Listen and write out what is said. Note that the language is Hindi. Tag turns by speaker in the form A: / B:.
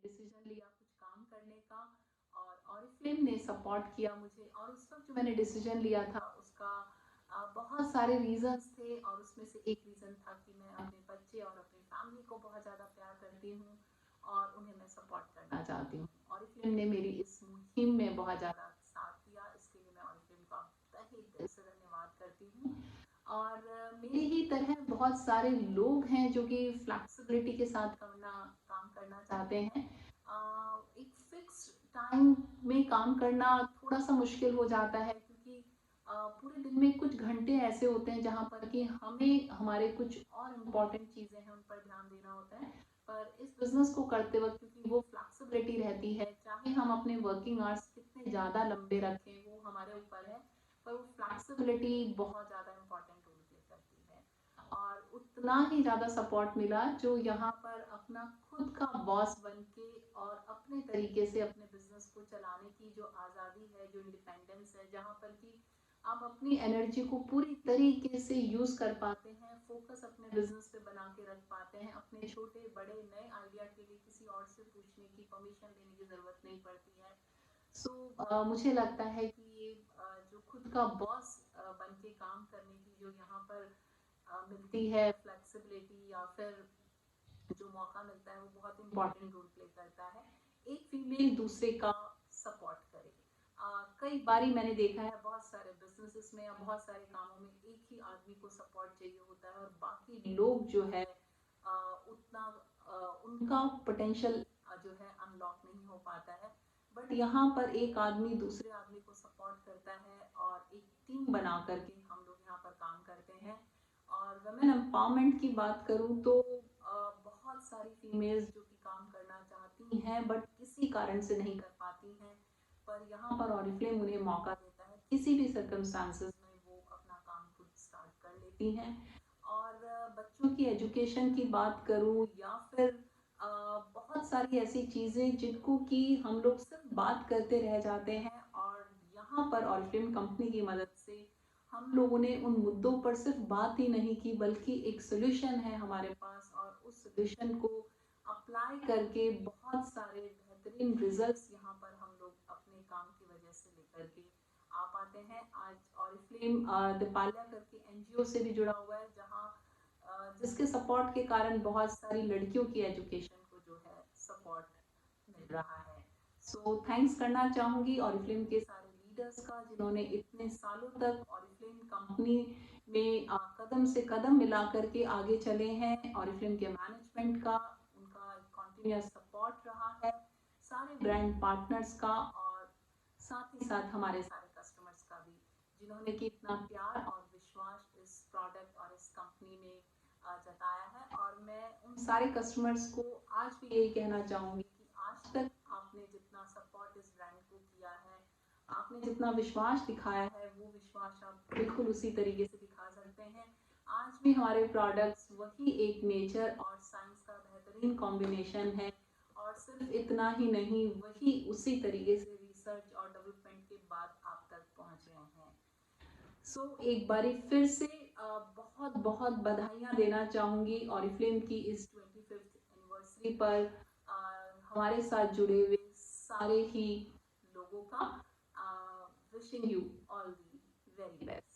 A: डिसीजन लिया कुछ काम करने का, और ऑरिफ्लेम ने सपोर्ट किया मुझे। और उस वक़्त जो मैंने डिसीजन लिया था उसका बहुत सारे रीज़न्स थे, और उसमें से एक रीज़न था कि मैं अपने बच्चे और अपनी फैमिली को बहुत ज़्यादा प्यार करती हूँ और उन्हें मैं सपोर्ट करना चाहती हूँ। ऑरिफ्लेम ने मेरी इस मुहिम में बहुत ज़्यादा साथ दिया, इसके लिए मैं ऑरिफ्लेम का तहे दिल से धन्यवाद करती हूँ। और मेरी ही तरह बहुत सारे लोग हैं जो कि फ्लेक्सिबिलिटी के साथ काम करना चाहते हैं। एक फिक्स टाइम में काम करना थोड़ा-सा मुश्किल हो जाता है, क्योंकि पूरे दिन में कुछ घंटे ऐसे होते हैं जहाँ पर कि हमें हमारे कुछ और इम्पोर्टेंट चीज़ें हैं, उन पर ध्यान देना होता है। पर इस बिज़नेस को करते वक़्त क्योंकि वो फ्लेक्सिबिलिटी रहती है, चाहे हम अपने वर्किंग आवर्स कितने ज़्यादा लंबे रखें, वो हमारे ऊपर है, पर वो फ्लेक्सिबिलिटी बहुत ज़्यादा इम्पोर्टेंट रोल प्ले करती है। और उतना ही ज़्यादा सपोर्ट मिला जो यहाँ पर अपना खुद का बॉस बन के और अपने तरीके से अपने बिज़नेस को चलाने की जो आज़ादी है, जो इंडिपेंडेंस है, जहाँ पर कि आप अपनी एनर्जी को पूरी तरीके से यूज़ कर पाते हैं, फ़ोकस अपने बिज़नेस पे बना के रख पाते हैं, अपने छोटे-बड़े नए आइडिया के लिए किसी और से पूछने की, परमिशन लेने की ज़रूरत नहीं पड़ती है। सो मुझे लगता है कि ये जो खुद का बॉस बन के काम करने की जो यहाँ पर मिलती है फ्लेक्सिबिलिटी, या फिर जो मौका मिलता है, वो बहुत इम्पोर्टेंट रोल प्ले करता है। एक फीमेल दूसरे का सपोर्ट करे। कई बारी मैंने देखा है बहुत सारे बिज़नेसेस में या बहुत सारे कामों में एक ही आदमी को सपोर्ट चाहिए होता है, और बाकी लोग जो है उतना उनका पोटेंशियल जो है अनलॉक नहीं हो पाता है। बट यहाँ पर एक आदमी दूसरे आदमी को सपोर्ट करता है, और एक टीम बना करके हम लोग यहाँ पर काम करते हैं। और वुमेन एम्पावरमेंट की बात करूँ तो बहुत सारी फीमेल्स जो कि काम करना चाहती हैं बट किसी कारण से नहीं कर पाती हैं, पर यहाँ पर ऑरिफ्लेम उन्हें मौका देता है, किसी भी सर्कमस्टांसेस में वो अपना काम खुद स्टार्ट कर लेती हैं। और बच्चों की एजुकेशन की बात करूँ, या फिर बहुत सारी ऐसी चीज़ें जिनको कि हम लोग सिर्फ बात करते रह जाते हैं, और यहाँ पर ऑरिफ्लेम कंपनी की मदद से हम लोगों ने उन मुद्दों पर सिर्फ बात ही नहीं की, बल्कि एक सॉल्यूशन है हमारे पास, और उस सॉल्यूशन को अप्लाई करके बहुत सारे बेहतरीन रिजल्ट्स यहाँ पर हम लोग अपने काम की वजह से लेकर के आ पाते हैं। आज ऑरिफ्लेम दीपाल्या करके एनजीओ से भी जुड़ा हुआ है, जहाँ जिसके सपोर्ट के कारण बहुत सारी लड़कियों की एजुकेशन को जो है सपोर्ट मिल रहा है। सो थैंक्स करना चाहूँगी ऑरिफ्लेम के सारे लीडर्स का, जिन्होंने इतने सालों तक ऑरिफ्लेम कंपनी में कदम से कदम मिला करके आगे चले हैं। ऑरिफ्लेम के मैनेजमेंट का, उनका कंटिन्यूअस सपोर्ट रहा है, सारे ब्रांड पार्टनर्स का, और साथ ही साथ हमारे सारे कस्टमर्स का भी, जिन्होंने कि इतना प्यार और विश्वास इस प्रोडक्ट और इस कंपनी में जताया है। और मैं उन सारे कस्टमर्स को आज भी यही कहना चाहूँगी कि आज तक आपने जितना सपोर्ट इस ब्रांड को किया है, आपने जितना विश्वास दिखाया है, वो विश्वास आप बिल्कुल उसी तरीके से दिखा सकते हैं। आज भी हमारे प्रोडक्ट्स वही एक नेचर और साइंस का बेहतरीन कॉम्बिनेशन है, और सिर्फ इतना ही नहीं, वही उसी तरीके से रिसर्च और डेवलपमेंट के बाद आप तक पहुँच रहे हैं। एक बारी फिर से बहुत बहुत बधाइयाँ देना चाहूँगी ऑरिफ्लेम की इस 25th एनिवर्सरी पर हमारे साथ जुड़े हुए सारे ही लोगों का। Wishing you all the very best.